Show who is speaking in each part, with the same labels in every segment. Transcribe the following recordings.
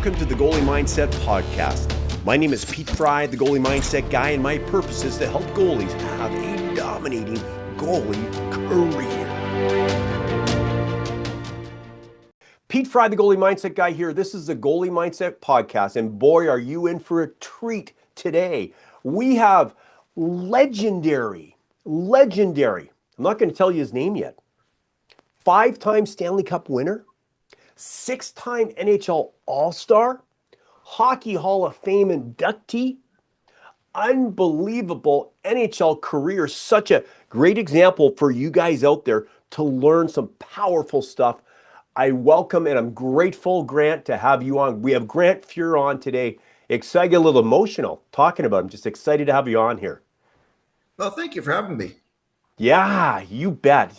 Speaker 1: welcome to the Goalie Mindset Podcast. My name is Pete Fry, the Goalie Mindset Guy, and my purpose is to help goalies have a dominating goalie career. Pete Fry, the Goalie Mindset Guy here. This is the Goalie Mindset Podcast, and boy, are you in for a treat today. We have legendary, I'm not going to tell you his name yet, 5-time Stanley Cup winner, 6-time NHL All-Star, Hockey Hall of Fame inductee, unbelievable NHL career. Such a great example for you guys out there to learn some powerful stuff. I welcome and I'm grateful, Grant, to have you on. We have Grant Fuhr on today. Excited, a little emotional talking about him. Just excited to have you on here.
Speaker 2: Well, thank you for having me.
Speaker 1: Yeah, you bet.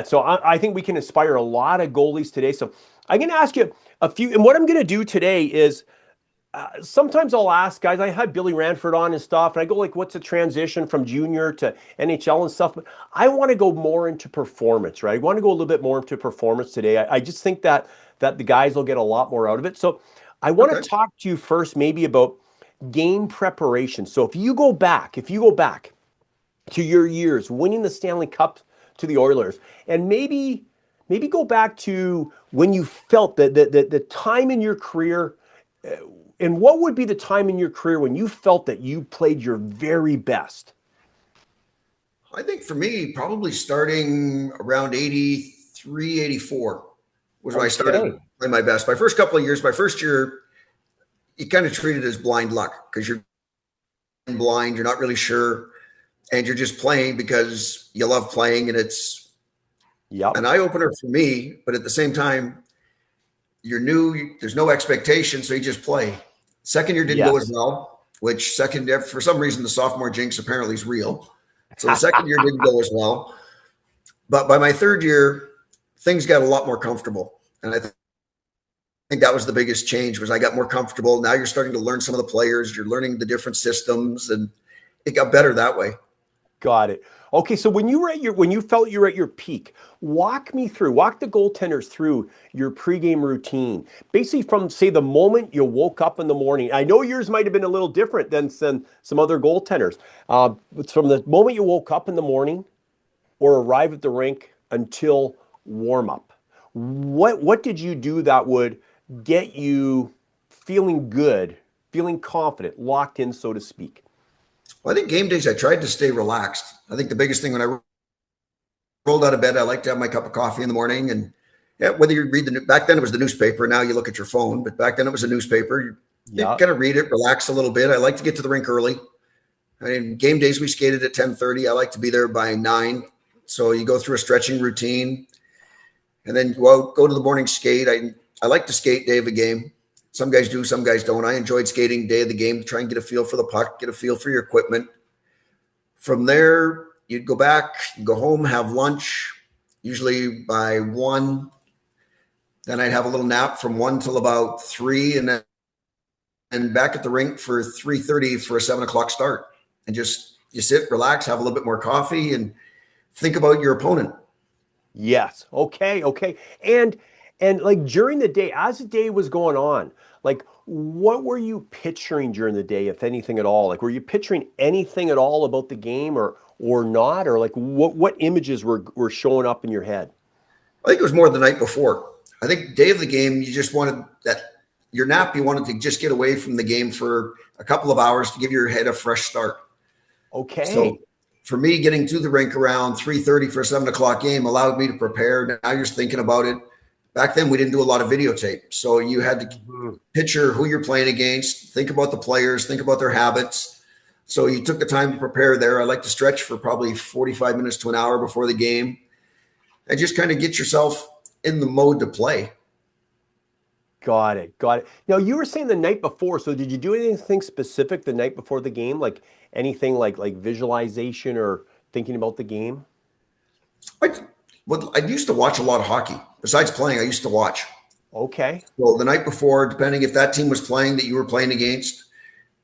Speaker 1: So I think we can inspire a lot of goalies today. So I'm going to ask you a few, and what I'm going to do today is sometimes I'll ask guys, I had Billy Ranford on and stuff, and I go like, what's the transition from junior to NHL and stuff? But I want to go more into performance, right? I want to go a little bit more into performance today. I just think that the guys will get a lot more out of it. So I want to talk to you first maybe about game preparation. So if you go back to your years winning the Stanley Cup to the Oilers, and maybe go back to when you felt that the time in your career, and what would be the time in your career when you felt that you played your very best?
Speaker 2: I think for me, probably starting around 83, 84 was when I started playing my best. My first couple of years, my first year, you kind of treat it as blind luck because you're blind, you're not really sure, and you're just playing because you love playing, and it's an eye-opener for me, but at the same time, you're new, there's no expectation, so you just play. Second year didn't go as well, which second year, for some reason, the sophomore jinx apparently is real. So the second year didn't go as well. But by my third year, things got a lot more comfortable. And I think that was the biggest change, was I got more comfortable. Now you're starting to learn some of the players, you're learning the different systems, and it got better that way.
Speaker 1: Got it. Okay, so when you felt you were at your peak, walk the goaltenders through your pregame routine. Basically from, say, the moment you woke up in the morning. I know yours might have been a little different than some other goaltenders. It's from the moment you woke up in the morning or arrive at the rink until warm up. What did you do that would get you feeling good, feeling confident, locked in, so to speak?
Speaker 2: Well, I think game days, I tried to stay relaxed. I think the biggest thing when I rolled out of bed, I like to have my cup of coffee in the morning. And whether you read back then it was the newspaper. Now you look at your phone, but back then it was a newspaper. You kind of read it, relax a little bit. I like to get to the rink early. I mean, game days, we skated at 10:30. I like to be there by 9. So you go through a stretching routine and then go to the morning skate. I like to skate day of a game. Some guys do, some guys don't. I enjoyed skating day of the game, try and get a feel for the puck, get a feel for your equipment. From there, you'd go back, you go home, have lunch, usually by 1. Then I'd have a little nap from 1 till about 3, and then back at the rink for 3:30 for a 7 o'clock start. And just you sit, relax, have a little bit more coffee, and think about your opponent.
Speaker 1: Yes. Okay. And like during the day, as the day was going on, like what were you picturing during the day, if anything at all? Like were you picturing anything at all about the game or not? Or like what images were showing up in your head?
Speaker 2: I think it was more the night before. I think day of the game, you just wanted that your nap, you wanted to just get away from the game for a couple of hours to give your head a fresh start.
Speaker 1: Okay.
Speaker 2: So for me, getting to the rink around 3:30 for a 7 o'clock game allowed me to prepare. Now you're thinking about it. Back then, we didn't do a lot of videotape. So you had to picture who you're playing against, think about the players, think about their habits. So you took the time to prepare there. I like to stretch for probably 45 minutes to an hour before the game and just kind of get yourself in the mode to play.
Speaker 1: Got it. Now, you were saying the night before, so did you do anything specific the night before the game? Like anything like visualization or thinking about the game?
Speaker 2: I used to watch a lot of hockey. Besides playing, I used to watch.
Speaker 1: Okay.
Speaker 2: Well, the night before, depending if that team was playing that you were playing against,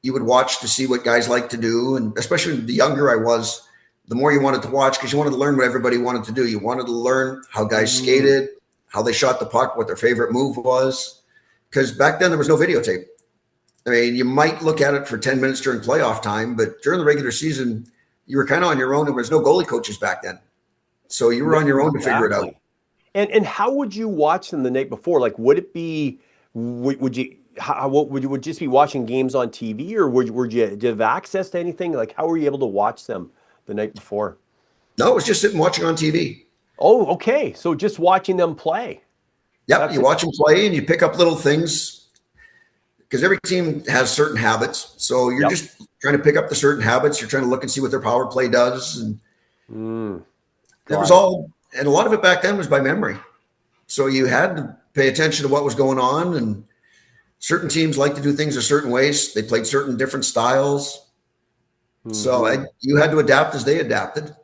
Speaker 2: you would watch to see what guys like to do. And especially the younger I was, the more you wanted to watch because you wanted to learn what everybody wanted to do. You wanted to learn how guys skated, how they shot the puck, what their favorite move was. because back then there was no videotape. I mean, you might look at it for 10 minutes during playoff time, but during the regular season, you were kind of on your own. There was no goalie coaches back then. So you were on your own to figure it out.
Speaker 1: Exactly. And how would you watch them the night before? Like, would it be would you how what would you would just be watching games on TV, or did you have access to anything? Like, how were you able to watch them the night before?
Speaker 2: No, it was just sitting watching on TV.
Speaker 1: Oh, okay. So just watching them play.
Speaker 2: Yep,
Speaker 1: That's
Speaker 2: you
Speaker 1: it.
Speaker 2: watch them play and you pick up little things because every team has certain habits. So you're
Speaker 1: Yep.
Speaker 2: just trying to pick up the certain habits. You're trying to look and see what their power play does. And
Speaker 1: Mm,
Speaker 2: it was
Speaker 1: got it.
Speaker 2: all, and a lot of it back then was by memory. So you had to pay attention to what was going on. And certain teams like to do things a certain ways. They played certain different styles. So
Speaker 1: Hmm.
Speaker 2: you had to adapt as they adapted.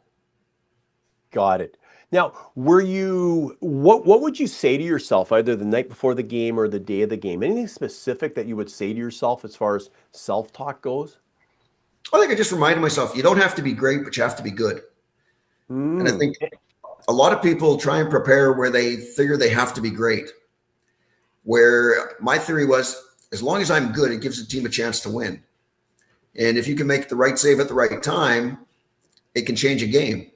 Speaker 1: Got it. Now, what would you say to yourself either the night before the game or the day of the game? Anything specific that you would say to yourself as far as self-talk goes?
Speaker 2: I think I just reminded myself, you don't have to be great, but you have to be good. And I
Speaker 1: Mm.
Speaker 2: think a lot of people try and prepare where they figure they have to be great. Where my theory was, as long as I'm good, it gives the team a chance to win. And if you can make the right save at the right time, it can change a game.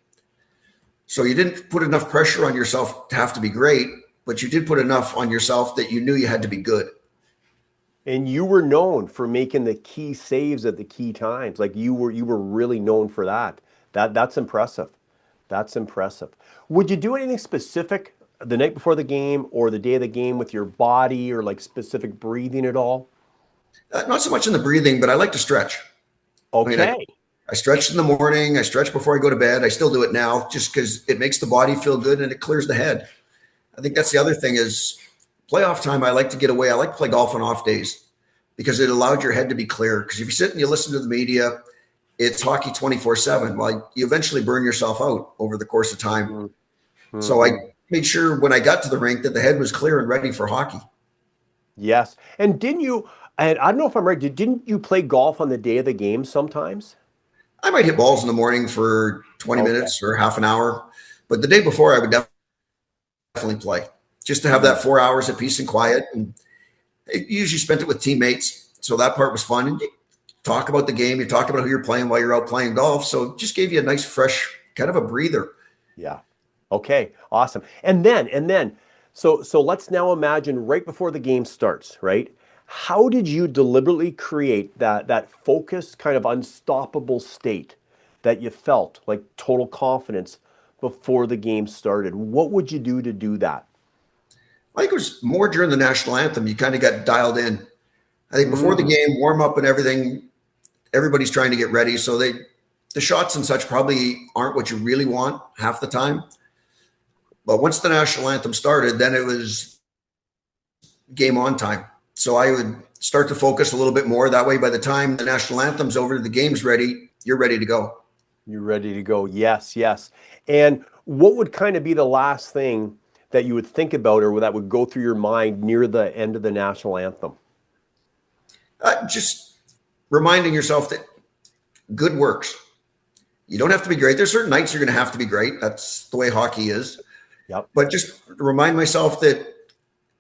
Speaker 2: So you didn't put enough pressure on yourself to have to be great, but you did put enough on yourself that you knew you had to be good.
Speaker 1: And you were known for making the key saves at the key times. Like you were really known for that. That's impressive. That's impressive. Would you do anything specific the night before the game or the day of the game with your body or like specific breathing at all?
Speaker 2: Not so much in the breathing, but I like to stretch. I mean,
Speaker 1: Okay.
Speaker 2: I stretch in the morning. I stretch before I go to bed. I still do it now just because it makes the body feel good and it clears the head. I think that's the other thing is playoff time. I like to get away. I like to play golf on off days because it allowed your head to be clear. Because if you sit and you listen to the media, it's hockey 24/7. Well, you eventually burn yourself out over the course of time. So I
Speaker 1: Mm-hmm.
Speaker 2: made sure when I got to the rink that the head was clear and ready for hockey.
Speaker 1: Yes. And didn't you, and I don't know if I'm right, didn't you play golf on the day of the game sometimes?
Speaker 2: I might hit balls in the morning for 20
Speaker 1: Okay.
Speaker 2: minutes or half an hour, but the day before I would definitely play just to have
Speaker 1: Mm.
Speaker 2: that 4 hours of peace and quiet. And I usually spent it with teammates. So that part was fun. And you talk about the game, you talk about who you're playing while you're out playing golf. So it just gave you a nice, fresh kind of a breather.
Speaker 1: Yeah. Okay. Awesome. So let's now imagine right before the game starts, right? How did you deliberately create that focused, kind of unstoppable state that you felt like total confidence before the game started? What would you do to do that?
Speaker 2: I think it was more during the national anthem. You kind of got dialed in. I think before the
Speaker 1: Mm,
Speaker 2: game, warm up and everything, everybody's trying to get ready. So the shots and such probably aren't what you really want half the time. But once the national anthem started, then it was game on time. So I would start to focus a little bit more. That way, by the time the national anthem's over, the game's ready, you're ready to go.
Speaker 1: you're ready to go. Yes, yes. And what would kind of be the last thing that you would think about or that would go through your mind near the end of the national anthem?
Speaker 2: Just reminding yourself that good works. You don't have to be great. There's certain nights you're going to have to be great. That's the way hockey is.
Speaker 1: Yep.
Speaker 2: But just remind myself that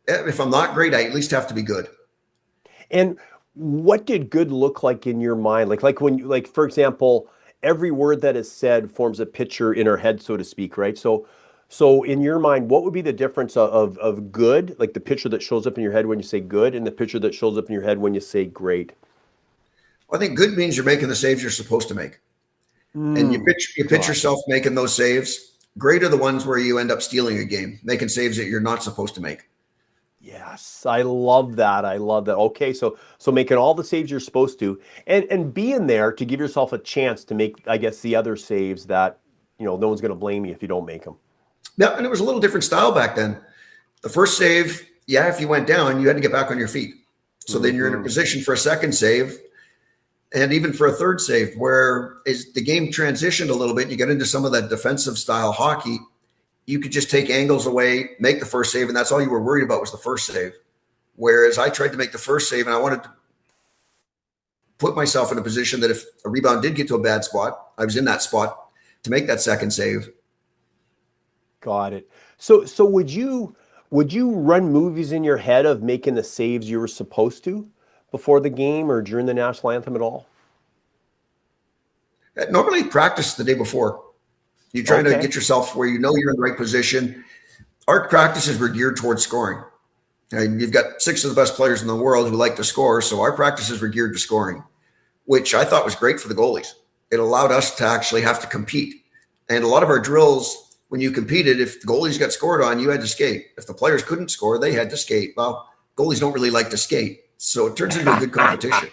Speaker 2: if I'm not great, I at least have to be good.
Speaker 1: And what did good look like in your mind? Like when you like, for example, every word that is said forms a picture in our head, so to speak, right? So in your mind, what would be the difference of good, like the picture that shows up in your head when you say good, and the picture that shows up in your head when you say great?
Speaker 2: Well, I think good means you're making the saves you're supposed to make. And
Speaker 1: Mm,
Speaker 2: you pitch
Speaker 1: got it.
Speaker 2: yourself making those saves. Great are the ones where you end up stealing a game, making saves that you're not supposed to make.
Speaker 1: Yes, I love that. I love that. Okay, so making all the saves you're supposed to, and being there to give yourself a chance to make, I guess, the other saves that no one's going to blame you if you don't make them.
Speaker 2: Yeah, and it was a little different style back then. The first save, yeah, if you went down, you had to get back on your feet. So then you're in a
Speaker 1: Hmm.
Speaker 2: position for a second save and even for a third save, where as the game transitioned a little bit, you get into some of that defensive style hockey. You could just take angles away, make the first save, and that's all you were worried about was the first save. Whereas I tried to make the first save and I wanted to put myself in a position that if a rebound did get to a bad spot, I was in that spot to make that second save.
Speaker 1: Got it. So would you? Would you run movies in your head of making the saves you were supposed to before the game or during the national anthem at all?
Speaker 2: Normally practice the day before. You're trying to
Speaker 1: Okay.
Speaker 2: get yourself where you know you're in the right position. Our practices were geared towards scoring. And you've got six of the best players in the world who like to score, so our practices were geared to scoring, which I thought was great for the goalies. It allowed us to actually have to compete. And a lot of our drills, when you competed, if the goalies got scored on, you had to skate. If the players couldn't score, they had to skate. Well, goalies don't really like to skate, so it turns into a good competition.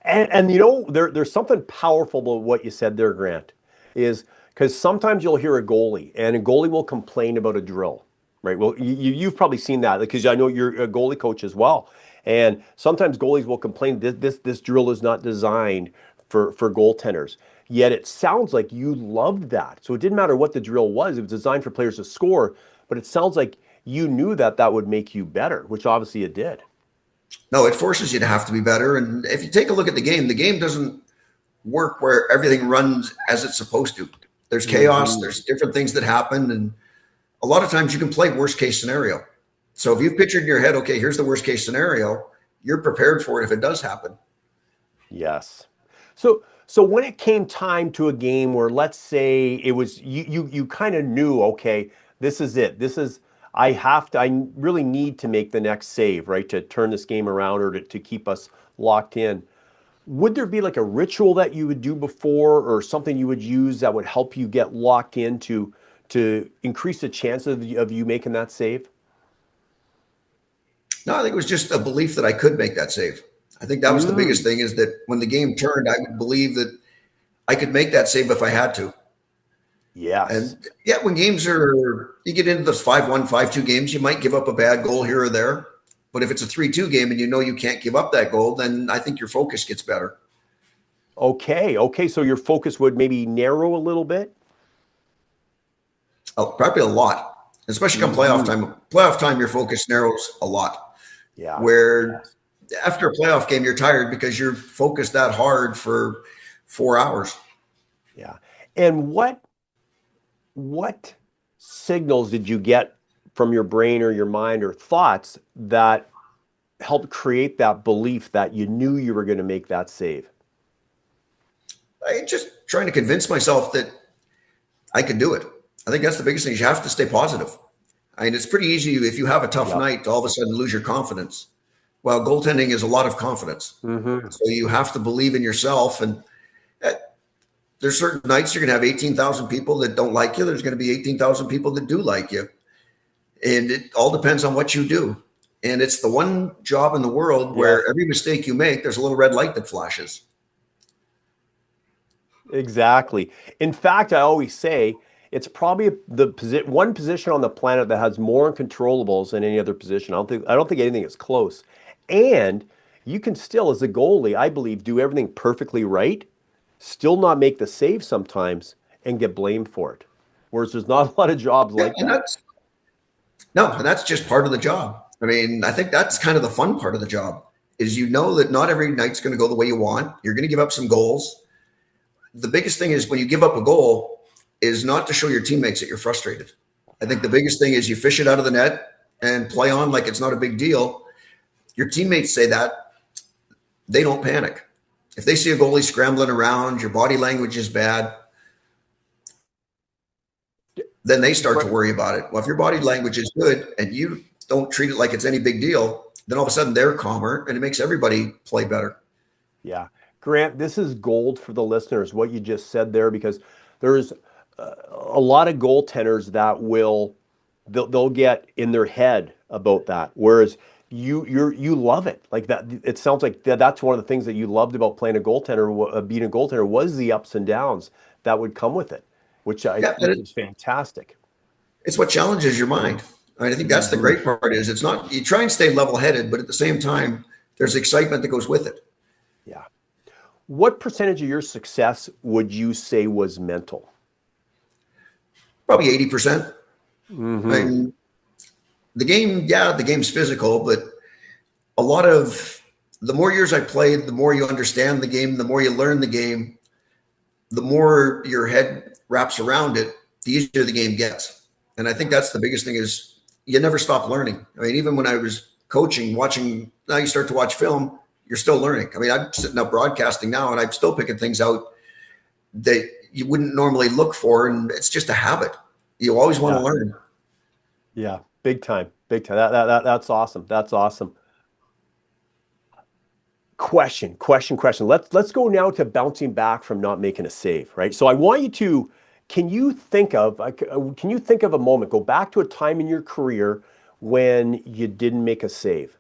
Speaker 1: And there's something powerful about what you said there, Grant, is because sometimes you'll hear a goalie and a goalie will complain about a drill, right? Well, you've probably seen that because I know you're a goalie coach as well. And sometimes goalies will complain this drill is not designed for goaltenders. Yet it sounds like you loved that. So it didn't matter what the drill was. It was designed for players to score, but it sounds like you knew that would make you better, which obviously it did.
Speaker 2: No, it forces you to have to be better. And if you take a look at the game doesn't work where everything runs as it's supposed to. There's chaos,
Speaker 1: Hmm.
Speaker 2: there's different things that happen. And a lot of times you can play worst case scenario. So if you've pictured in your head, okay, here's the worst case scenario, you're prepared for it if it does happen.
Speaker 1: Yes. So when it came time to a game where let's say it was you kind of knew, okay, this is it. This is I really need to make the next save, right? To turn this game around or to keep us locked in. Would there be like a ritual that you would do before or something you would use that would help you get locked in to increase the chance of you making that save?
Speaker 2: No, I think it was just a belief that I could make that save. I think that was the biggest
Speaker 1: Mm,
Speaker 2: thing is that when the game turned, I would believe that I could make that save if I had to.
Speaker 1: yes.
Speaker 2: And yeah, when games are, you get into those 5-1, 5-2 games, you might give up a bad goal here or there. But if it's a 3-2 game and you know you can't give up that goal, then I think your focus gets better.
Speaker 1: Okay. Okay. So your focus would maybe narrow a little bit.
Speaker 2: Oh, probably a lot, especially come playoff
Speaker 1: Hmm.
Speaker 2: time. Playoff time, your focus narrows a lot.
Speaker 1: Yeah.
Speaker 2: Where after a playoff game, you're tired because you're focused that hard for 4 hours.
Speaker 1: Yeah. And what signals did you get from your brain or your mind or thoughts that helped create that belief that you knew you were going to make that save?
Speaker 2: I just trying to convince myself that I can do it. I think that's the biggest thing. Is you have to stay positive. I mean, it's pretty easy if you have a tough
Speaker 1: Yep.
Speaker 2: night to all of a sudden lose your confidence. Well, goaltending is a lot of confidence.
Speaker 1: Hmm.
Speaker 2: So you have to believe in yourself. And uh, there's certain nights you're going to have 18,000 people that don't like you. There's going to be 18,000 people that do like you. And it all depends on what you do. And it's the one job in the world
Speaker 1: Yes,
Speaker 2: where every mistake you make, there's a little red light that flashes.
Speaker 1: exactly. In fact, I always say it's probably one position on the planet that has more uncontrollables than any other position. I don't think anything is close. And you can still, as a goalie, I believe, do everything perfectly right, still not make the save sometimes, and get blamed for it. Whereas there's not a lot of jobs
Speaker 2: Yeah,
Speaker 1: like
Speaker 2: and
Speaker 1: that.
Speaker 2: that's no, and that's just part of the job. I mean, I think that's kind of the fun part of the job is you know that not every night's going to go the way you want. You're going to give up some goals. The biggest thing is when you give up a goal is not to show your teammates that you're frustrated. I think the biggest thing is you fish it out of the net and play on like it's not a big deal. Your teammates say that, they don't panic. If they see a goalie scrambling around, your body language is bad, then they start to worry about it. Well, if your body language is good and you don't treat it like it's any big deal, then all of a sudden they're calmer and it makes everybody play better.
Speaker 1: Yeah. Grant, this is gold for the listeners, what you just said there, because there's a lot of goaltenders that they'll get in their head about that. Whereas you love it. Like that, it sounds like that's one of the things that you loved about playing a goaltender, being a goaltender was the ups and downs that would come with it,
Speaker 2: Yeah,
Speaker 1: which is fantastic.
Speaker 2: it's what challenges your mind. I mean, I think that's the
Speaker 1: Hmm.
Speaker 2: great part is it's not, you try and stay level headed, but at the same time, there's excitement that goes with it.
Speaker 1: Yeah. What percentage of your success would you say was mental?
Speaker 2: Probably 80%. I
Speaker 1: Hmm.
Speaker 2: mean, the game, yeah, the game's physical, but a lot of the more years I played, the more you understand the game, the more you learn the game, the more your head wraps around it, the easier the game gets. And I think that's the biggest thing is you never stop learning. I mean, even when I was coaching, watching, now you start to watch film, you're still learning. I mean, I'm sitting up broadcasting now and I'm still picking things out that you wouldn't normally look for. And it's just a habit. You always want to
Speaker 1: Yeah.
Speaker 2: learn.
Speaker 1: Yeah. Big time. Big time. That's awesome. That's awesome. Question. Let's go now to bouncing back from not making a save, right? So I want you to, can you think of a moment, go back to a time in your career when you didn't make a save?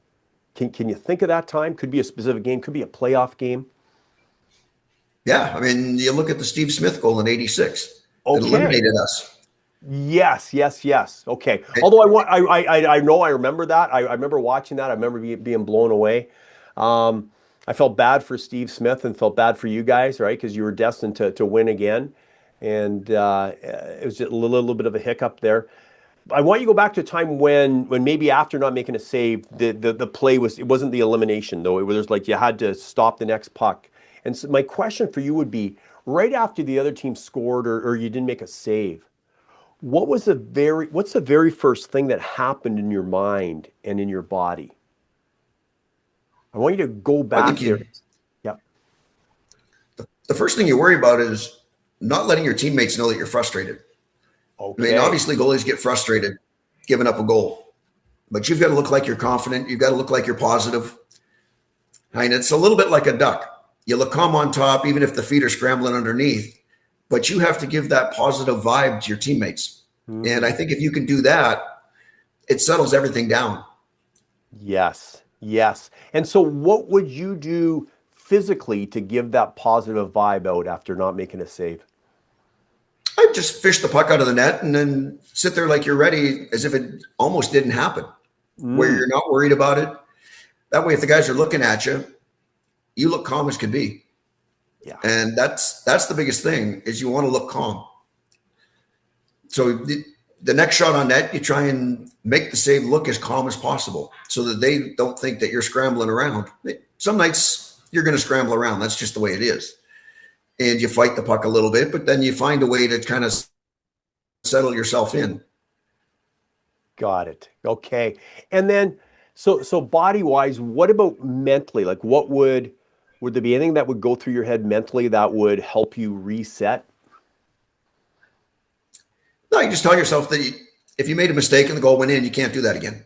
Speaker 1: Can you think of that time? Could be a specific game, could be a playoff game.
Speaker 2: Yeah. I mean, you look at the Steve Smith goal in '86 that
Speaker 1: Okay.
Speaker 2: eliminated us.
Speaker 1: Yes. Okay. Although I know I remember that. I remember watching that. I remember being blown away. I felt bad for Steve Smith and felt bad for you guys, right? Because you were destined to win again, and it was just a little bit of a hiccup there. I want you to go back to a time when maybe after not making a save, the play was, it wasn't the elimination though. It was like you had to stop the next puck. And so my question for you would be, right after the other team scored or you didn't make a save, what's the very first thing that happened in your mind and in your body? I want you to go
Speaker 2: I think
Speaker 1: back there. Yep.
Speaker 2: the first thing you worry about is not letting your teammates know that you're frustrated. I mean,
Speaker 1: Okay.
Speaker 2: obviously goalies get frustrated giving up a goal, but you've got to look like you're confident. You've got to look like you're positive. And it's a little bit like a duck. You look calm on top, even if the feet are scrambling underneath, but you have to give that positive vibe to your teammates. And
Speaker 1: Hmm.
Speaker 2: I think if you can do that, it settles everything down.
Speaker 1: Yes. And so what would you do physically to give that positive vibe out after not making a save?
Speaker 2: I just fish the puck out of the net and then sit there like you're ready as if it almost didn't happen, where
Speaker 1: Mm,
Speaker 2: you're not worried about it. That way, if the guys are looking at you, you look calm as can be.
Speaker 1: yeah.
Speaker 2: And that's the biggest thing is you want to look calm. So the next shot on net, you try and make the save look as calm as possible so that they don't think that you're scrambling around. Some nights you're going to scramble around. That's just the way it is. And you fight the puck a little bit, but then you find a way to kind of settle yourself in.
Speaker 1: Got it. Okay. And then so body wise, what about mentally? Like would there be anything that would go through your head mentally that would help you reset?
Speaker 2: No, you just tell yourself that if you made a mistake and the goal went in, you can't do that again.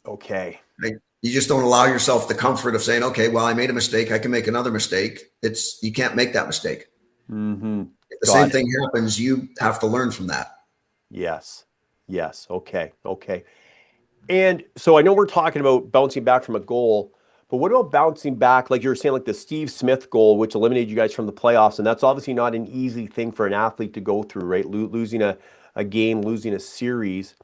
Speaker 1: Okay.
Speaker 2: Right? You just don't allow yourself the comfort of saying, okay, well, I made a mistake. I can make another mistake. You can't make that mistake.
Speaker 1: Mm-hmm.
Speaker 2: If the same
Speaker 1: Got it.
Speaker 2: thing happens, you have to learn from that.
Speaker 1: Yes. Yes. Okay. And so I know we're talking about bouncing back from a goal, but what about bouncing back, like you were saying, like the Steve Smith goal, which eliminated you guys from the playoffs? And that's obviously not an easy thing for an athlete to go through, right? Losing a game, losing a series.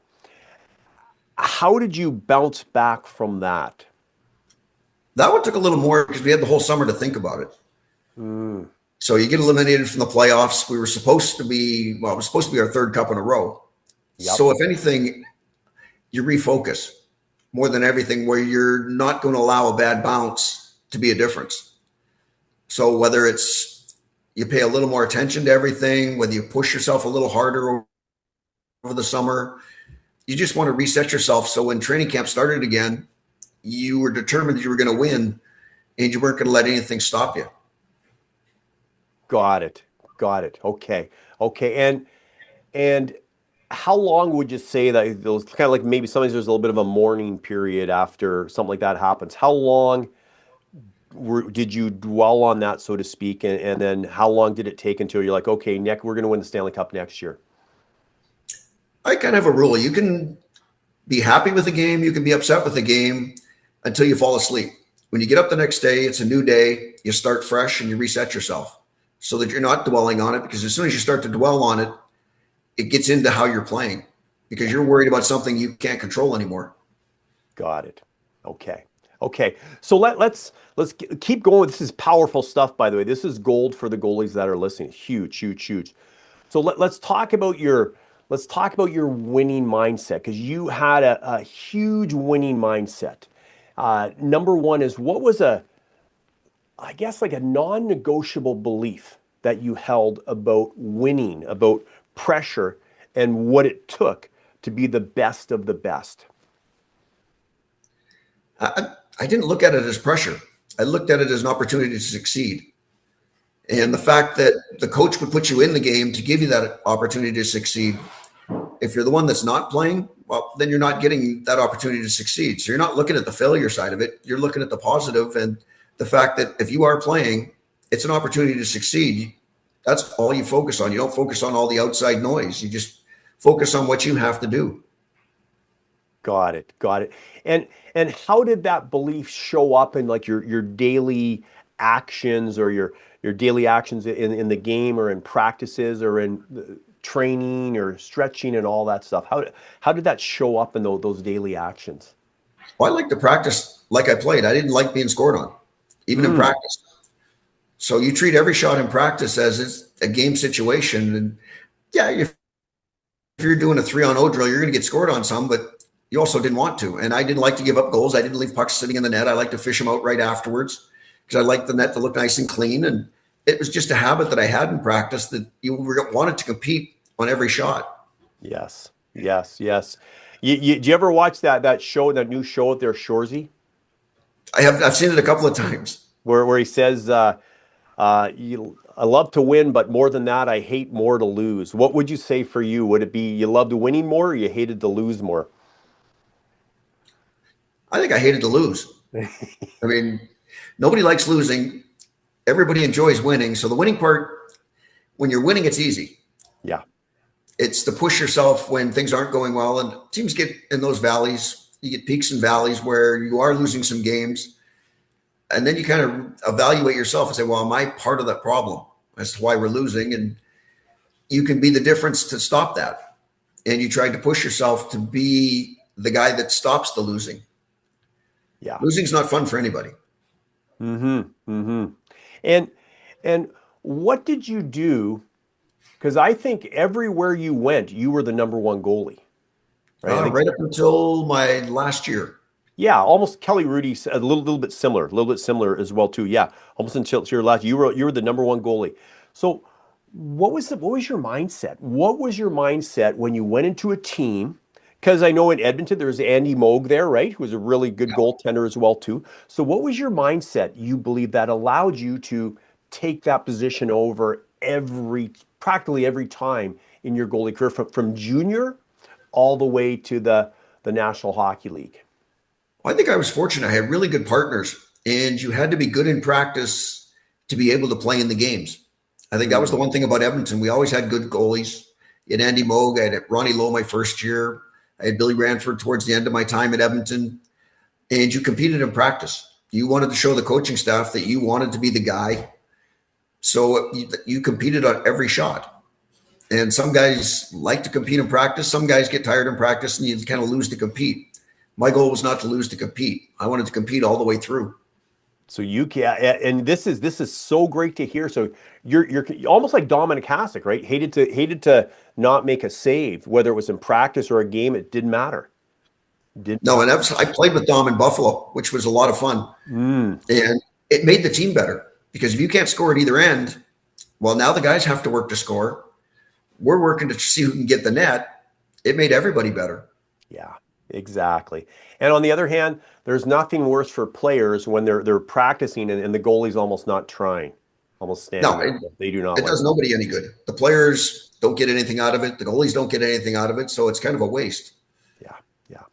Speaker 1: How did you bounce back from that?
Speaker 2: That one took a little more because we had the whole summer to think about it.
Speaker 1: Mm,
Speaker 2: So you get eliminated from the playoffs. It was supposed to be our third cup in a row.
Speaker 1: yep.
Speaker 2: So if anything, you refocus more than everything where you're not going to allow a bad bounce to be a difference. So whether it's you pay a little more attention to everything, whether you push yourself a little harder over the summer, you just want to reset yourself. So when training camp started again, you were determined that you were going to win and you weren't going to let anything stop you.
Speaker 1: Got it. Okay. And how long would you say that those kind of like maybe sometimes there's a little bit of a mourning period after something like that happens? How long did you dwell on that, so to speak, and then how long did it take until you're like, okay, Nick, we're going to win the Stanley Cup next year?
Speaker 2: I kind of have a rule. You can be happy with the game. You can be upset with the game until you fall asleep. When you get up the next day, it's a new day. You start fresh and you reset yourself so that you're not dwelling on it. Because as soon as you start to dwell on it, it gets into how you're playing because
Speaker 1: Yeah,
Speaker 2: you're worried about something you can't control anymore.
Speaker 1: got it. Okay. So let's keep going. This is powerful stuff, by the way. This is gold for the goalies that are listening. Huge. So let's talk about your winning mindset because you had a huge winning mindset. Number one is what was I guess like a non-negotiable belief that you held about winning, about pressure, and what it took to be the best of the best?
Speaker 2: I didn't look at it as pressure. I looked at it as an opportunity to succeed. And the fact that the coach would put you in the game to give you that opportunity to succeed. If you're the one that's not playing, well, then you're not getting that opportunity to succeed. So you're not looking at the failure side of it. You're looking at the positive and the fact that if you are playing, it's an opportunity to succeed. That's all you focus on. You don't focus on all the outside noise. You just focus on what you have to do.
Speaker 1: Got it. Got it. And how did that belief show up in like your daily actions or your daily actions in the game or in practices or in training or stretching and all that stuff? How did that show up in those daily actions?
Speaker 2: Well, I like to practice like I played. I didn't like being scored on, even in practice. So you treat every shot in practice as it's a game situation. And yeah, if you're doing a 3-on-0 drill, you're going to get scored on some, but you also didn't want to. And I didn't like to give up goals. I didn't leave pucks sitting in the net. I like to fish them out right afterwards because I like the net to look nice and clean. And it was just a habit that I had in practice that you wanted to compete on every shot.
Speaker 1: Yes. Yes. Yes. Do you ever watch that show, that new show out there, Shoresy?
Speaker 2: I've seen it a couple of times.
Speaker 1: Where he says, I love to win, but more than that, I hate more to lose. What would you say for you? Would it be you loved winning more or you hated to lose more?
Speaker 2: I think I hated to lose. I mean, nobody likes losing. Everybody enjoys winning. So the winning part, when you're winning, it's easy.
Speaker 1: Yeah.
Speaker 2: It's to push yourself when things aren't going well. And teams get in those valleys. You get peaks and valleys where you are losing some games. And then you kind of evaluate yourself and say, well, am I part of that problem as to why we're losing? And you can be the difference to stop that. And you try to push yourself to be the guy that stops the losing.
Speaker 1: Yeah.
Speaker 2: Losing's not fun for anybody.
Speaker 1: Mm-hmm. Mm-hmm. And what did you do? Because I think everywhere you went, you were the number one goalie, right? I think,
Speaker 2: Right up until my last year.
Speaker 1: yeah, almost Kelly Rudy, a little bit similar as well too. Yeah, almost until your last, you were the number one goalie. So what was your mindset? What was your mindset when you went into a team? Because I know in Edmonton there's Andy Moog there, right? Who was a really good goaltender as well too. So what was your mindset? You believe that allowed you to take that position over practically every time in your goalie career from junior all the way to the National Hockey League.
Speaker 2: I think I was fortunate. I had really good partners, and you had to be good in practice to be able to play in the games. I think that was the one thing about Edmonton. We always had good goalies. You had Andy Moog, I had Ronnie Lowe my first year. I had Billy Ranford towards the end of my time at Edmonton. And you competed in practice. You wanted to show the coaching staff that you wanted to be the guy. So you competed on every shot. And some guys like to compete in practice. Some guys get tired in practice and you kind of lose to compete. My goal was not to lose to compete. I wanted to compete all the way through.
Speaker 1: So you can, and this is so great to hear. So you're almost like Dominic Hasek, right? Hated to not make a save, whether it was in practice or a game. It didn't matter.
Speaker 2: No, and I played with Dom in Buffalo, which was a lot of fun, and it made the team better because if you can't score at either end, well, now the guys have to work to score. We're working to see who can get the net. It made everybody better.
Speaker 1: Yeah, exactly. And on the other hand, there's nothing worse for players when they're practicing and the goalie's almost not trying, almost standing.
Speaker 2: No,
Speaker 1: They do not
Speaker 2: it
Speaker 1: like
Speaker 2: does
Speaker 1: that.
Speaker 2: nobody any good. The players don't get anything out of it. The goalies don't get anything out of it. So it's kind of a waste.
Speaker 1: Yeah, yeah.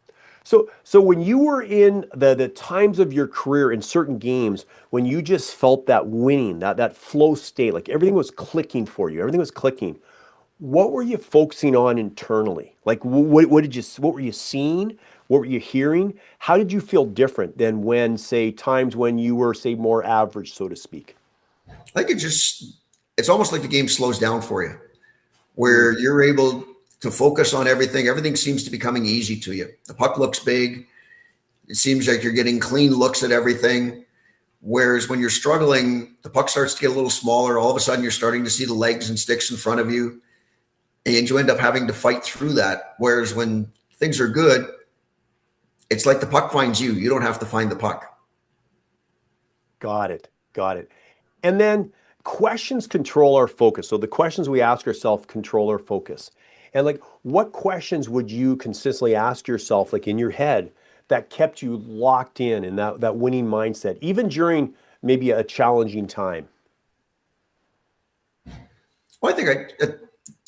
Speaker 1: So when you were in the times of your career in certain games, when you just felt that winning, that flow state, like everything was clicking for you, everything was clicking. What were you focusing on internally? Like what were you seeing? What were you hearing? How did you feel different than when, say, times when you were, say, more average, so to speak?
Speaker 2: I think it's almost like the game slows down for you,
Speaker 1: Mm.
Speaker 2: where you're able to focus on everything. Everything seems to be coming easy to you. The puck looks big. It seems like you're getting clean looks at everything. Whereas when you're struggling, the puck starts to get a little smaller. All of a sudden, you're starting to see the legs and sticks in front of you, and you end up having to fight through that. Whereas when things are good, it's like the puck finds you. You don't have to find the puck.
Speaker 1: Got it. Got it. And then questions control our focus. So the questions we ask ourselves control our focus. And like, what questions would you consistently ask yourself, like in your head, that kept you locked in that winning mindset, even during maybe a challenging time?
Speaker 2: Well, I think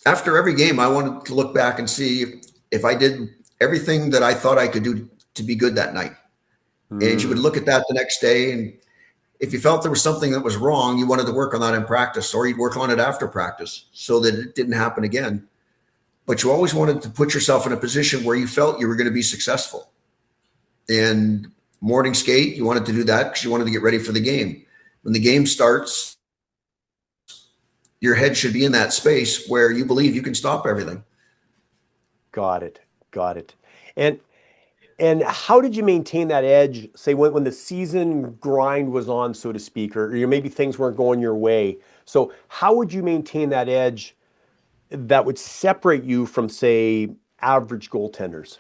Speaker 2: after every game, I wanted to look back and see if I did everything that I thought I could do to be good that night. And you would
Speaker 1: Mm,
Speaker 2: look at that the next day, and if you felt there was something that was wrong, you wanted to work on that in practice, or you'd work on it after practice so that it didn't happen again. But you always wanted to put yourself in a position where you felt you were going to be successful. And morning skate, you wanted to do that because you wanted to get ready for the game. When the game starts, your head should be in that space where you believe you can stop everything.
Speaker 1: got it. Got it. And how did you maintain that edge, say when the season grind was on, so to speak, or maybe things weren't going your way? So how would you maintain that edge that would separate you from, say, average goaltenders?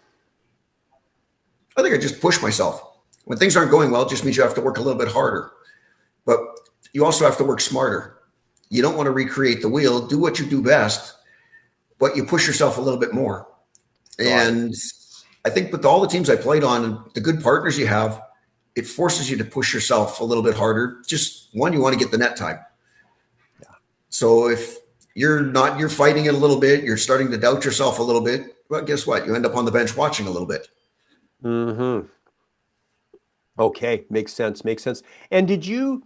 Speaker 2: I think I just push myself. When things aren't going well, it just means you have to work a little bit harder. But you also have to work smarter. You don't want to recreate the wheel. Do what you do best, but you push yourself a little bit more.
Speaker 1: Got it.
Speaker 2: And I think with all the teams I played on, the good partners you have, it forces you to push yourself a little bit harder. Just one, you want to get the net time.
Speaker 1: Yeah.
Speaker 2: So if you're fighting it a little bit, you're starting to doubt yourself a little bit. Well, guess what? You end up on the bench watching a little bit.
Speaker 1: Mm-hmm. Okay, makes sense. Makes sense. And did you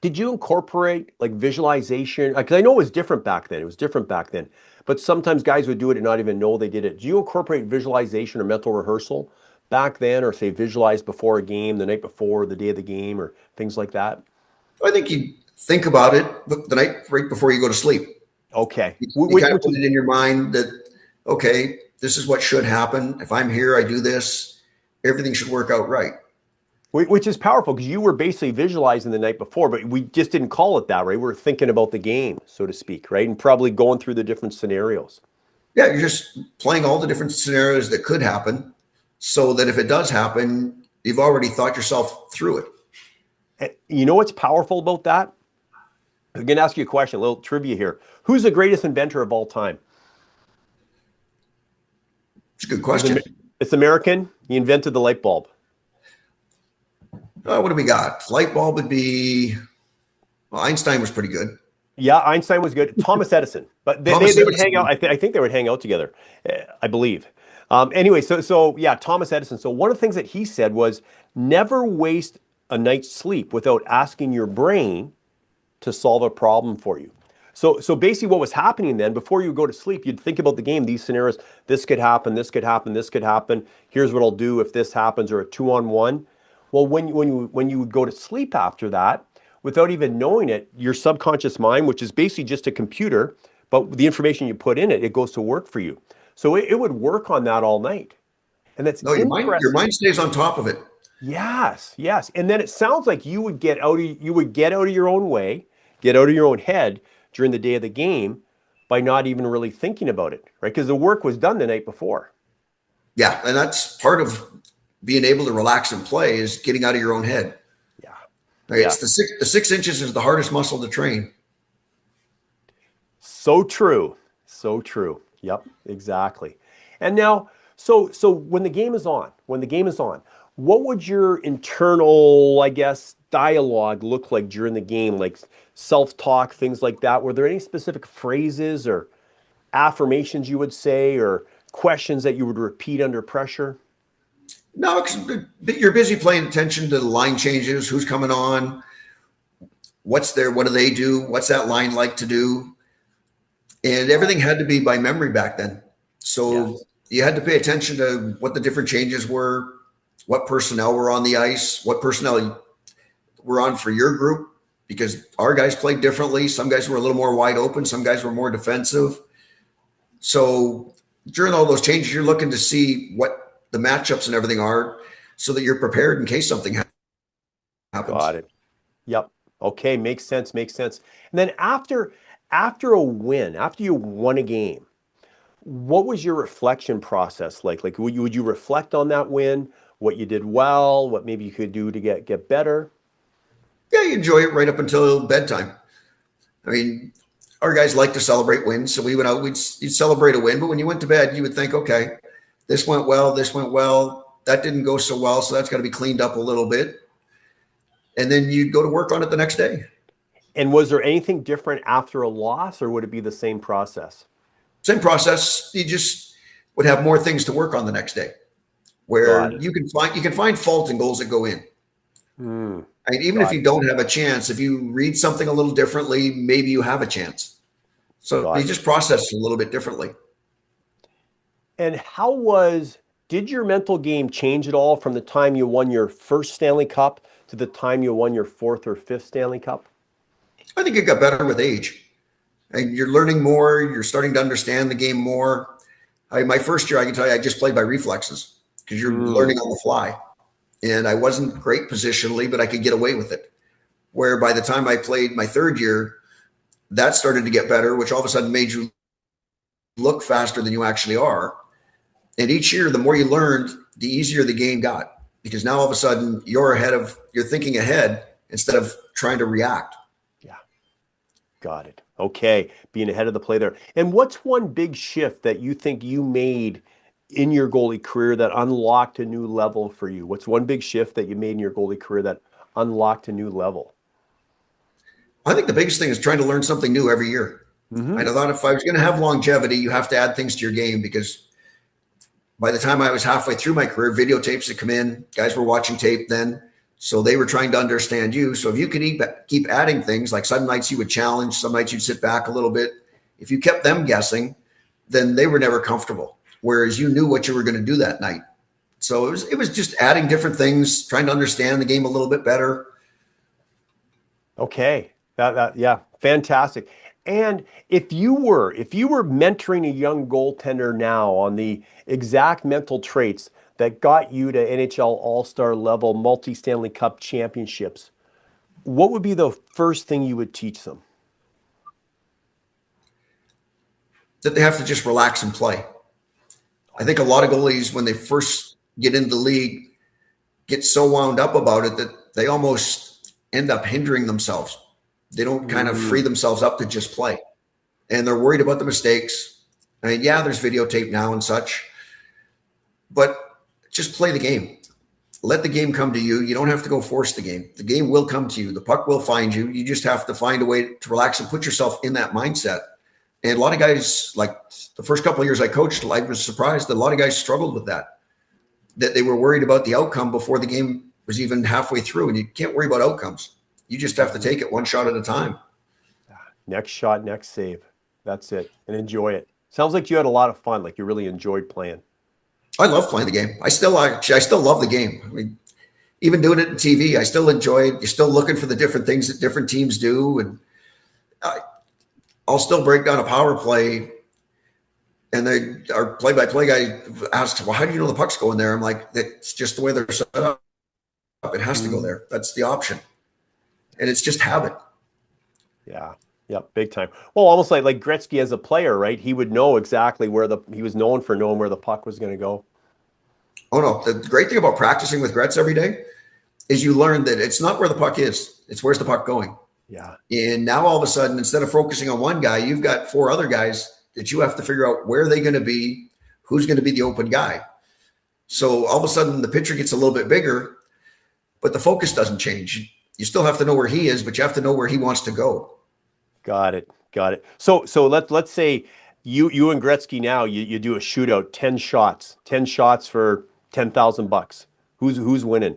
Speaker 1: incorporate like visualization? Because I know it was different back then. It was different back then. But sometimes guys would do it and not even know they did it. Do you incorporate visualization or mental rehearsal back then, or say visualize before a game, the night before, the day of the game, or things like that?
Speaker 2: I think you think about it the night right before you go to sleep.
Speaker 1: Okay.
Speaker 2: You kind of
Speaker 1: Which
Speaker 2: put
Speaker 1: is
Speaker 2: it in your mind that, okay, this is what should happen. If I'm here, I do this. Everything should work out right.
Speaker 1: which is powerful because you were basically visualizing the night before, but we just didn't call it that, right? We were thinking about the game, so to speak, right? And probably going through the different scenarios.
Speaker 2: Yeah, you're just playing all the different scenarios that could happen so that if it does happen, you've already thought yourself through it.
Speaker 1: And you know what's powerful about that? I'm going to ask you a question, a little trivia here. Who's the greatest inventor of all time?
Speaker 2: It's a good
Speaker 1: It's,
Speaker 2: question.
Speaker 1: it's American. He invented the light bulb.
Speaker 2: What do we got? Light bulb would be, well, Einstein was pretty good.
Speaker 1: Yeah, Einstein was good. Thomas Edison, but
Speaker 2: Thomas
Speaker 1: they would hang out.
Speaker 2: Edison.
Speaker 1: I think they would hang out together, I believe. Anyway, so yeah, Thomas Edison. So one of the things that he said was never waste a night's sleep without asking your brain to solve a problem for you. So basically, what was happening then before you go to sleep, you'd think about the game, these scenarios. This could happen. This could happen. This could happen. Here's what I'll do if this happens, or a 2-on-1. Well, when you would go to sleep after that, without even knowing it, your subconscious mind, which is basically just a computer, but the information you put in it, it goes to work for you. So it would work on that all night. And that's
Speaker 2: No, your
Speaker 1: interesting.
Speaker 2: mind stays on top of it.
Speaker 1: Yes, yes. And then it sounds like you would get out of your own way, get out of your own head during the day of the game by not even really thinking about it, right? Because the work was done the night before.
Speaker 2: Yeah, and that's part of being able to relax and play is getting out of your own head.
Speaker 1: Yeah.
Speaker 2: Right?
Speaker 1: Yeah.
Speaker 2: It's the 6 inches is the hardest muscle to train.
Speaker 1: So true. So true. Yep, exactly. And now, so when the game is on, what would your internal, I guess, dialogue look like during the game, like self-talk, things like that? Were there any specific phrases or affirmations you would say, or questions that you would repeat under pressure?
Speaker 2: No, 'cause you're busy paying attention to the line changes, who's coming on, what's there, what do they do, what's that line like to do, and everything had to be by memory back then. So
Speaker 1: Yes.
Speaker 2: you had to pay attention to what the different changes were, what personnel were on the ice, what personnel were on for your group, because our guys played differently. Some guys were a little more wide open, some guys were more defensive. So during all those changes, you're looking to see what the matchups and everything are so that you're prepared in case something happens.
Speaker 1: Got it. Yep. Okay, makes sense, makes sense. And then after a win, after you won a game, what was your reflection process like? Like would you reflect on that win, what you did well, what maybe you could do to get better?
Speaker 2: Yeah, you enjoy it right up until bedtime. I mean, our guys like to celebrate wins. So we went out, you'd celebrate a win. But when you went to bed, you would think, okay, this went well, this went well. That didn't go so well. So that's got to be cleaned up a little bit. And then you'd go to work on it the next day.
Speaker 1: And was there anything different after a loss, or would it be the same process?
Speaker 2: Same process. You just would have more things to work on the next day, where you can find fault in goals that go in. Even if you don't have a chance, if you read something a little differently, maybe you have a chance. So you just process it a little bit differently.
Speaker 1: And did your mental game change at all from the time you won your first Stanley Cup to the time you won your fourth or fifth Stanley Cup?
Speaker 2: I think it got better with age. And you're learning more. You're starting to understand the game more. My first year, I can tell you, I just played by reflexes because you're learning on the fly. And I wasn't great positionally, but I could get away with it. Where by the time I played my third year, that started to get better, which all of a sudden made you look faster than you actually are. And each year, the more you learned, the easier the game got. Because now all of a sudden, you're thinking ahead instead of trying to react.
Speaker 1: Yeah. Got it. Okay. Being ahead of the play there. And what's one big shift that you think you made in your goalie career that unlocked a new level for you? What's one big shift that you made in your goalie career that unlocked a new level?
Speaker 2: I think the biggest thing is trying to learn something new every year. And I thought if I was going to have longevity, you have to add things to your game, because by the time I was halfway through my career, videotapes had come in. Guys were watching tape then. So they were trying to understand you. So if you could keep adding things, like some nights you would challenge, some nights you'd sit back a little bit. If you kept them guessing, then they were never comfortable. Whereas you knew what you were going to do that night. So it was just adding different things, trying to understand the game a little bit better.
Speaker 1: Okay. Yeah, fantastic. And if you were mentoring a young goaltender now on the exact mental traits that got you to NHL All-Star level, multi-Stanley Cup championships, what would be the first thing you would teach them?
Speaker 2: That they have to just relax and play. I think a lot of goalies, when they first get into the league, get so wound up about it that they almost end up hindering themselves. They don't kind of free themselves up to just play. And they're worried about the mistakes. I mean, yeah, there's videotape now and such, but just play the game. Let the game come to you. You don't have to go force the game. The game will come to you. The puck will find you. You just have to find a way to relax and put yourself in that mindset. And a lot of guys, like the first couple of years I coached, I was surprised that a lot of guys struggled with that they were worried about the outcome before the game was even halfway through. And you can't worry about outcomes. You just have to take it one shot at a time.
Speaker 1: Next shot, next save. That's it. And enjoy it. Sounds like you had a lot of fun, like you really enjoyed playing.
Speaker 2: I love playing the game. I still love the game. I mean, even doing it in TV, I still enjoy it. You're still looking for the different things that different teams do. And I'll still break down a power play, and our play-by-play guy asks, well, how do you know the puck's going there? I'm like, it's just the way they're set up. It has to go there. That's the option. And it's just habit.
Speaker 1: Yeah. Yep. Big time. Well, almost like Gretzky as a player, right? He would know exactly he was known for knowing where the puck was going to go.
Speaker 2: Oh no. The great thing about practicing with Gretz every day is you learn that it's not where the puck is. It's where's the puck going.
Speaker 1: Yeah.
Speaker 2: And now all of a sudden, instead of focusing on one guy, you've got 4 other guys that you have to figure out where they're going to be, who's going to be the open guy. So all of a sudden the picture gets a little bit bigger, but the focus doesn't change. You still have to know where he is, but you have to know where he wants to go.
Speaker 1: Got it. So let's say you and Gretzky now, you do a shootout, 10 shots for $10,000. Who's winning?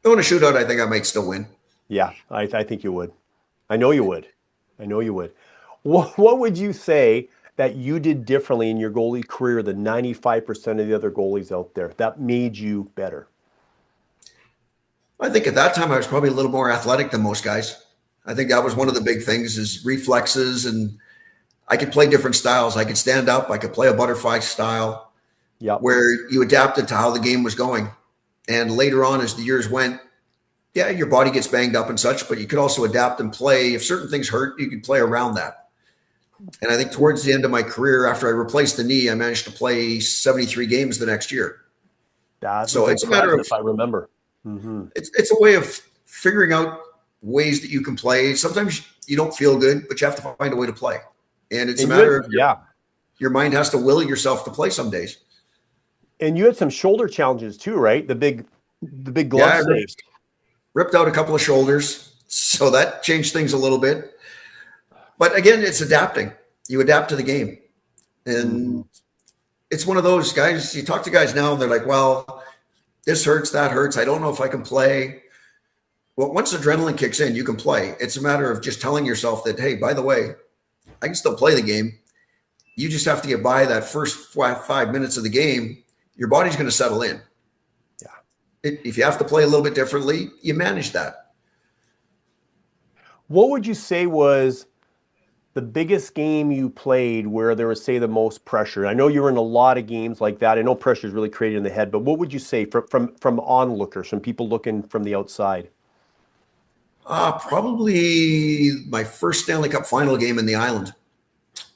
Speaker 2: In a shootout, I think I might still win.
Speaker 1: Yeah, I think you would. I know you would. What would you say that you did differently in your goalie career than 95% of the other goalies out there that made you better?
Speaker 2: I think at that time I was probably a little more athletic than most guys. I think that was one of the big things is reflexes, and I could play different styles. I could stand up. I could play a butterfly style where you adapted to how the game was going. And later on, as the years went, yeah, your body gets banged up and such, but you could also adapt and play. If certain things hurt, you could play around that. And I think towards the end of my career, after I replaced the knee, I managed to play 73 games the next year.
Speaker 1: So it's a matter of, if I remember.
Speaker 2: It's a way of figuring out ways that you can play. Sometimes you don't feel good, but you have to find a way to play. And it's a
Speaker 1: And
Speaker 2: matter of
Speaker 1: yeah,
Speaker 2: your mind has to will yourself to play some days.
Speaker 1: and you had some shoulder challenges too, right? The big
Speaker 2: Yeah,
Speaker 1: glove saves.
Speaker 2: ripped out a couple of shoulders. So that changed things a little bit. But again, it's adapting. You adapt to the game. And it's one of those guys, you talk to guys now and they're like, well, this hurts, that hurts. I don't know if I can play. Well, once adrenaline kicks in, you can play. It's a matter of just telling yourself that, hey, by the way, I can still play the game. You just have to get by that first 5 minutes of the game. Your body's going to settle in.
Speaker 1: Yeah.
Speaker 2: If you have to play a little bit differently, you manage that.
Speaker 1: What would you say was the biggest game you played where there was, say, the most pressure? I know you were in a lot of games like that. I know pressure is really created in the head, but what would you say from onlookers, from people looking from the outside?
Speaker 2: Probably my first Stanley Cup final game in the Island,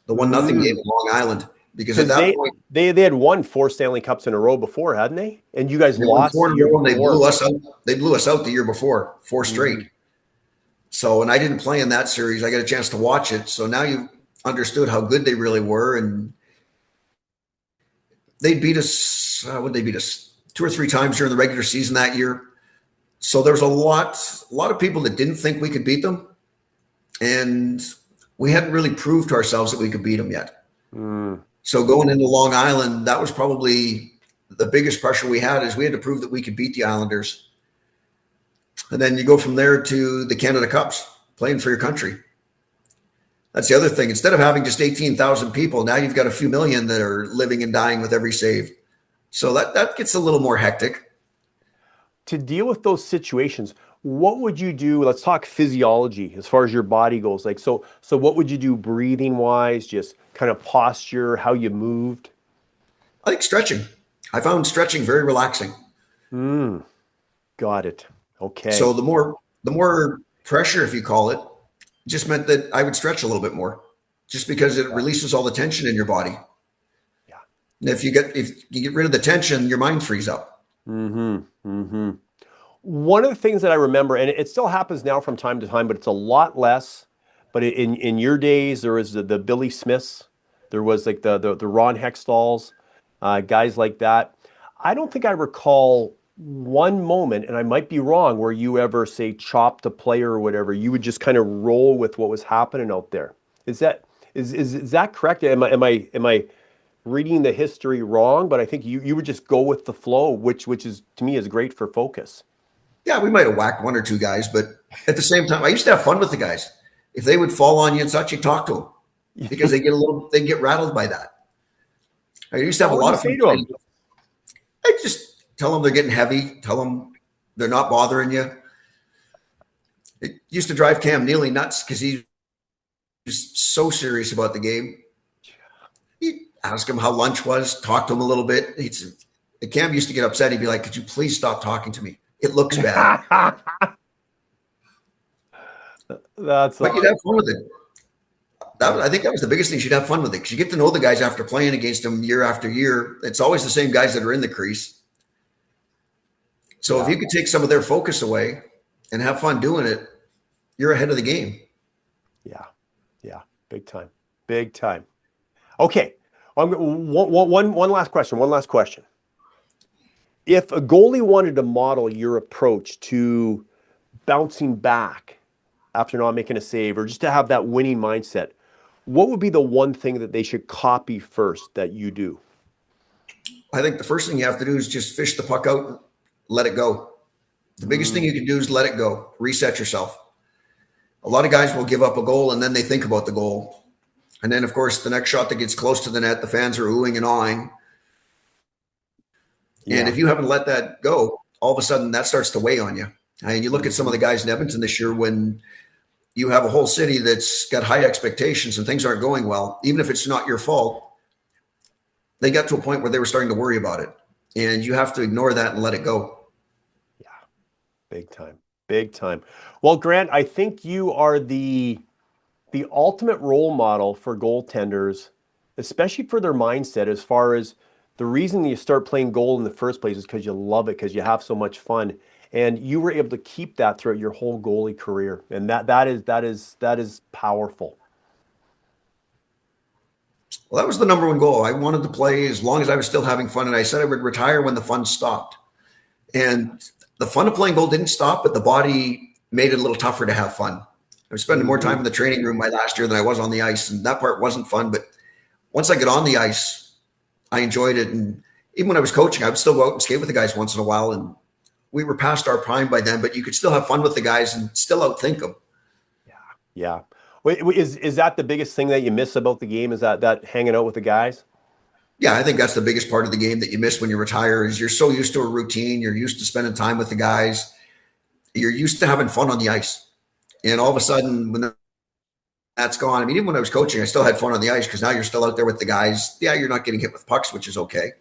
Speaker 2: the 1-0 game in Long Island, because at
Speaker 1: Because
Speaker 2: that point
Speaker 1: they had won 4 Stanley Cups in a row before, hadn't they? And you guys
Speaker 2: they won
Speaker 1: lost
Speaker 2: four
Speaker 1: the
Speaker 2: in a
Speaker 1: year
Speaker 2: row and they
Speaker 1: before.
Speaker 2: blew us out. They blew us out the year before, four straight. So, and I didn't play in that series. I got a chance to watch it. So now you understood how good they really were, and they beat us. Would they beat us 2 or 3 times during the regular season that year? So there's a lot of people that didn't think we could beat them, and we hadn't really proved to ourselves that we could beat them yet. So going into Long Island, that was probably the biggest pressure we had, is we had to prove that we could beat the Islanders. And then you go from there to the Canada Cups, playing for your country. That's the other thing. Instead of having just 18,000 people, now you've got a few million that are living and dying with every save. So that gets a little more hectic.
Speaker 1: To deal with those situations, what would you do? Let's talk physiology as far as your body goes. Like, so what would you do breathing wise, just kind of posture, how you moved?
Speaker 2: I think stretching. I found stretching very relaxing.
Speaker 1: Got it. Okay.
Speaker 2: So the more pressure, if you call it, just meant that I would stretch a little bit more, just because it releases all the tension in your body.
Speaker 1: Yeah.
Speaker 2: And if you get rid of the tension, your mind frees up.
Speaker 1: One of the things that I remember, and it still happens now from time to time, but it's a lot less. But in your days, there was the Billy Smiths, there was like the Ron Hextalls, guys like that. I don't think I recall one moment, and I might be wrong, where you ever say chopped a player or whatever. You would just kind of roll with what was happening out there. Is that correct? Am I reading the history wrong? But I think you would just go with the flow, which is, to me, is great for focus.
Speaker 2: Yeah, we might have whacked 1 or 2 guys, but at the same time, I used to have fun with the guys. If they would fall on you and such, you talk to them, because they get rattled by that. I used to have a lot of fun. I just tell them they're getting heavy. Tell them they're not bothering you. It used to drive Cam Neely nuts, because he's so serious about the game. He'd ask him how lunch was, talk to him a little bit. Cam used to get upset. He'd be like, "Could you please stop talking to me? It looks bad."
Speaker 1: But
Speaker 2: you'd have fun with it. I think that was the biggest thing. You'd have fun with it, because you get to know the guys after playing against them year after year. It's always the same guys that are in the crease. So if you could take some of their focus away and have fun doing it, you're ahead of the game.
Speaker 1: Yeah, big time. Okay, one last question. If a goalie wanted to model your approach to bouncing back after not making a save, or just to have that winning mindset, what would be the one thing that they should copy first that you do?
Speaker 2: I think the first thing you have to do is just fish the puck out and let it go. The biggest thing you can do is let it go. Reset yourself. A lot of guys will give up a goal and then they think about the goal. And then, of course, the next shot that gets close to the net, the fans are oohing and awing. Yeah. And if you haven't let that go, all of a sudden that starts to weigh on you. And you look at some of the guys in Edmonton this year, when you have a whole city that's got high expectations and things aren't going well, even if it's not your fault, they got to a point where they were starting to worry about it. And you have to ignore that and let it go.
Speaker 1: Yeah, big time. Well, Grant, I think you are the ultimate role model for goaltenders, especially for their mindset, as far as the reason you start playing goal in the first place is because you love it, because you have so much fun. and you were able to keep that throughout your whole goalie career, and that is powerful.
Speaker 2: Well, that was the number one goal. I wanted to play as long as I was still having fun, and I said I would retire when the fun stopped. And the fun of playing goal didn't stop, but the body made it a little tougher to have fun. I was spending more time in the training room my last year than I was on the ice, and that part wasn't fun. But once I got on the ice, I enjoyed it. And even when I was coaching, I would still go out and skate with the guys once in a while. And we were past our prime by then, but you could still have fun with the guys and still outthink them.
Speaker 1: Yeah, yeah. Wait, is that the biggest thing that you miss about the game? Is that hanging out with the guys?
Speaker 2: Yeah, I think that's the biggest part of the game that you miss when you retire is you're so used to a routine. You're used to spending time with the guys. You're used to having fun on the ice. And all of a sudden, when that's gone, I mean, even when I was coaching, I still had fun on the ice because now you're still out there with the guys. Yeah, you're not getting hit with pucks, which is okay.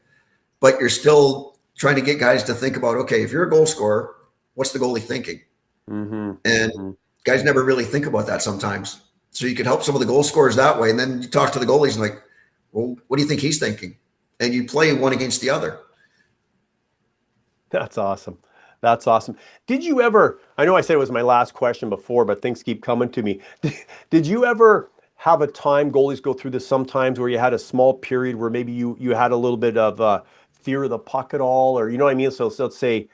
Speaker 2: But you're still trying to get guys to think about, okay, if you're a goal scorer, what's the goalie thinking? And guys never really think about that sometimes. So you could help some of the goal scorers that way. And then you talk to the goalies and like, well, what do you think he's thinking? And you play one against the other.
Speaker 1: That's awesome. That's awesome. Did you ever, I know I said it was my last question before, but things keep coming to me. Did you ever have a time, goalies go through this sometimes, where you had a small period where maybe you had a little bit of fear of the puck at all? Or, you know what I mean? So let's say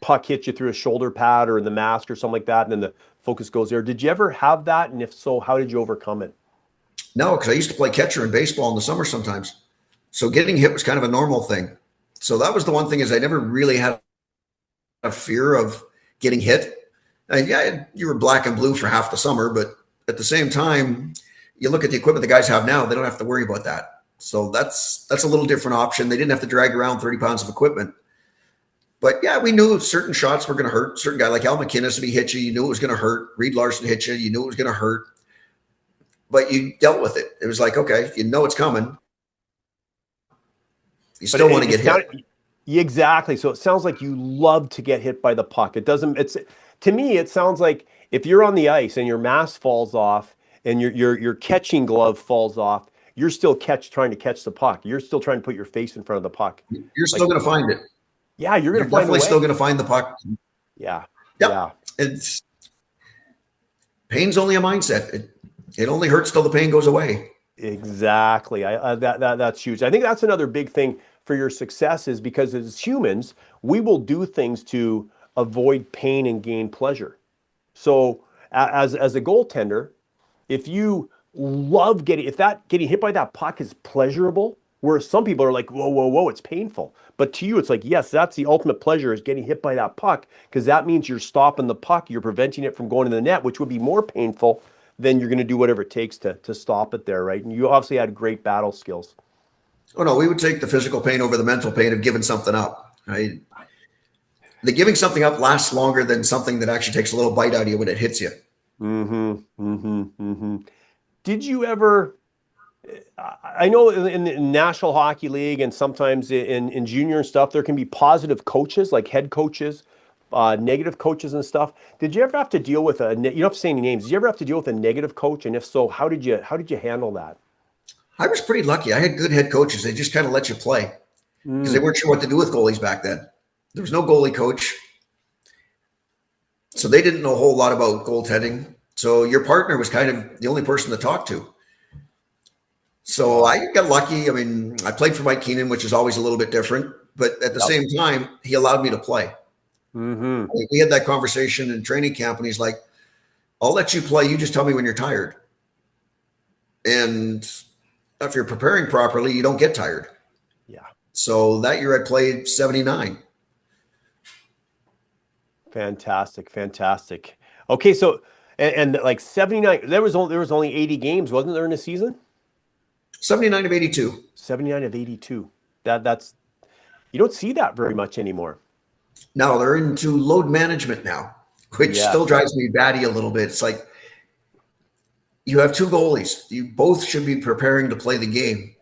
Speaker 1: puck hits you through a shoulder pad or in the mask or something like that, and then the focus goes there. Did you ever have that? And if so, how did you overcome it?
Speaker 2: No, because I used to play catcher in baseball in the summer sometimes. So getting hit was kind of a normal thing. So that was the one thing is I never really had a fear of getting hit. And yeah, you were black and blue for half the summer, but at the same time, you look at the equipment the guys have now, they don't have to worry about that. So that's a little different option. They didn't have to drag around 30 pounds of equipment. But yeah, we knew certain shots were going to hurt. Certain guy like Al McInnes, if he hit you, you knew it was going to hurt. Reed Larson hit you, you knew it was going to hurt. But you dealt with it. It was like, okay, you know it's coming. You still want to get hit.
Speaker 1: Exactly. So it sounds like you love to get hit by the puck. It doesn't, to me, it sounds like if you're on the ice and your mask falls off and your catching glove falls off, you're still trying to catch the puck. You're still trying to put your face in front of the puck.
Speaker 2: You're still going to find it.
Speaker 1: Yeah, you're going to find
Speaker 2: definitely still going to find the puck.
Speaker 1: Yeah.
Speaker 2: Yep.
Speaker 1: Yeah.
Speaker 2: It's pain's only a mindset. It only hurts till the pain goes away.
Speaker 1: Exactly. That's huge. I think that's another big thing for your success is because as humans, we will do things to avoid pain and gain pleasure. So as a goaltender, if you love getting hit by that puck is pleasurable, whereas some people are like, whoa, whoa, whoa, it's painful. But to you, it's like, yes, that's the ultimate pleasure is getting hit by that puck because that means you're stopping the puck, you're preventing it from going to the net, which would be more painful than you're going to do whatever it takes to stop it there, right? And you obviously had great battle skills.
Speaker 2: Oh, no, we would take the physical pain over the mental pain of giving something up, right? The giving something up lasts longer than something that actually takes a little bite out of you when it hits you.
Speaker 1: Did you ever, I know in the National Hockey League and sometimes in junior and stuff, there can be positive coaches, like head coaches, negative coaches and stuff. Did you ever have to deal with you don't have to say any names. Did you ever have to deal with a negative coach? And if so, how did you handle that?
Speaker 2: I was pretty lucky. I had good head coaches. They just kind of let you play because they weren't sure what to do with goalies back then. There was no goalie coach. So they didn't know a whole lot about goaltending. So your partner was kind of the only person to talk to. So I got lucky. I mean, I played for Mike Keenan, which is always a little bit different. But at the same time, he allowed me to play. We had that conversation in training camp, and he's like, I'll let you play. You just tell me when you're tired. And if you're preparing properly, you don't get tired.
Speaker 1: Yeah.
Speaker 2: So that year I played 79.
Speaker 1: Fantastic. Okay, so and like 79, there was only 80 games, wasn't there, in a season?
Speaker 2: 79 of 82.
Speaker 1: 79 of 82. That's you don't see that very much anymore.
Speaker 2: No, they're into load management now, which still drives me batty a little bit. It's like you have two goalies. You both should be preparing to play the game.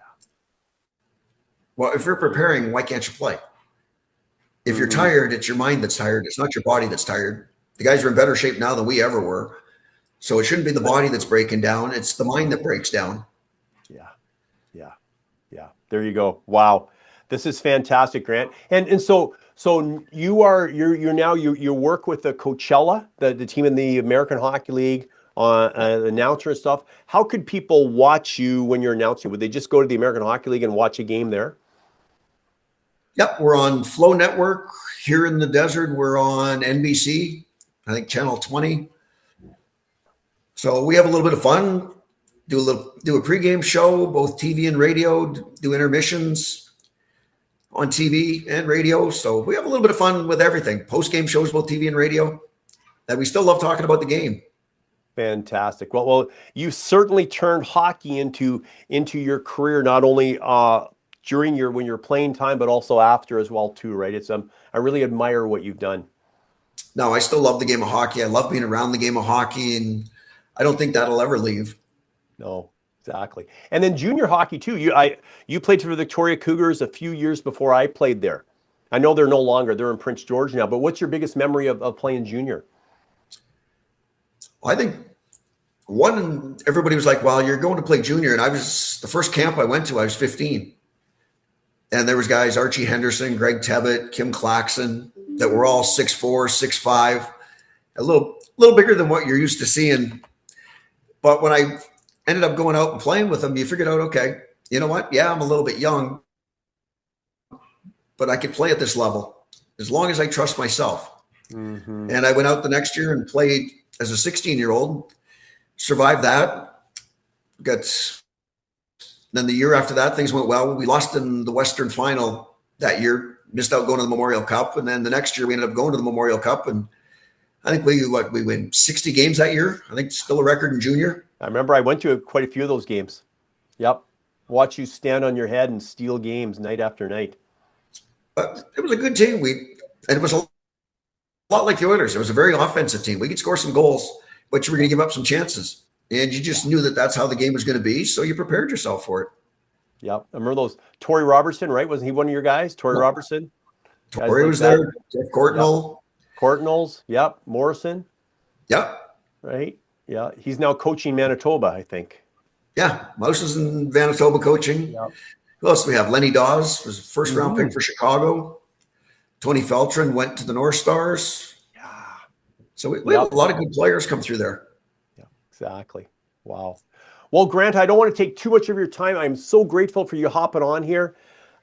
Speaker 2: Well, if you're preparing, why can't you play? If you're tired, it's your mind that's tired. It's not your body that's tired. The guys are in better shape now than we ever were. So it shouldn't be the body that's breaking down. It's the mind that breaks down.
Speaker 1: Yeah. There you go. Wow. This is fantastic, Grant. And so So you're now you work with the Coachella, the team in the American Hockey League on announcer and stuff. How could people watch you when you're announcing? Would they just go to the American Hockey League and watch a game there?
Speaker 2: Yep, we're on Flow Network here in the desert. We're on NBC, I think channel 20. So we have a little bit of fun. Do a pregame show, both TV and radio. Do intermissions on TV and radio. So we have a little bit of fun with everything. Postgame shows, both TV and radio. And we still love talking about the game.
Speaker 1: Fantastic. Well, you certainly turned hockey into your career, not only during when you're playing time, but also after as well too, right? It's I really admire what you've done.
Speaker 2: No, I still love the game of hockey. I love being around the game of hockey, and I don't think that'll ever leave.
Speaker 1: No, exactly. And then junior hockey too. You played for the Victoria Cougars a few years before I played there. I know they're no longer. They're in Prince George now. But what's your biggest memory of playing junior?
Speaker 2: I think everybody was like, well, you're going to play junior. And the first camp I went to, I was 15. And there was guys, Archie Henderson, Greg Tebbett, Kim Claxon, that were all 6'4", 6'5", a little bigger than what you're used to seeing. But when I ended up going out and playing with them, you figured out, okay, you know what? Yeah, I'm a little bit young, but I could play at this level as long as I trust myself. Mm-hmm. And I went out the next year and played as a 16-year-old, survived that. Then the year after that, things went well. We lost in the Western Final that year, missed out going to the Memorial Cup. And then the next year we ended up going to the Memorial Cup. And I think we win 60 games that year. I think still a record in junior.
Speaker 1: I remember I went to quite a few of those games. Yep. Watch you stand on your head and steal games night after night.
Speaker 2: But it was a good team. And it was a lot like the Oilers. It was a very offensive team. We could score some goals, but you were going to give up some chances. And you just knew that that's how the game was going to be. So you prepared yourself for it.
Speaker 1: Yep. I remember those. Torrey Robertson, right? Wasn't he one of your guys? Torrey Robertson?
Speaker 2: Torrey was there. Jeff Courtnall.
Speaker 1: Yep. Courtnall's. Yep. Morrison.
Speaker 2: Yep.
Speaker 1: Right. Yeah. He's now coaching Manitoba, I think.
Speaker 2: Yeah. Mouse is in Manitoba coaching. Yep. Who else do we have? Lenny Dawes was a first round pick for Chicago. Tony Feltrin went to the North Stars. Yeah. So we have a lot of good players come through there.
Speaker 1: Yeah, exactly. Wow. Well, Grant, I don't want to take too much of your time. I'm so grateful for you hopping on here.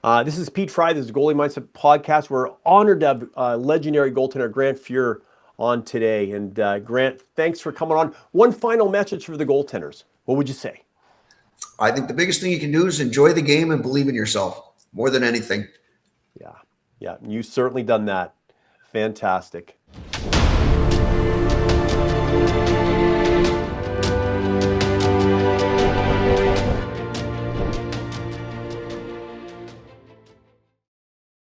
Speaker 1: This is Pete Fry. This is Goalie Mindset Podcast. We're honored to have legendary goaltender Grant Fuhr on today. And Grant, thanks for coming on. One final message for the goaltenders. What would you say?
Speaker 2: I think the biggest thing you can do is enjoy the game and believe in yourself more than anything.
Speaker 1: Yeah. Yeah. You've certainly done that. Fantastic.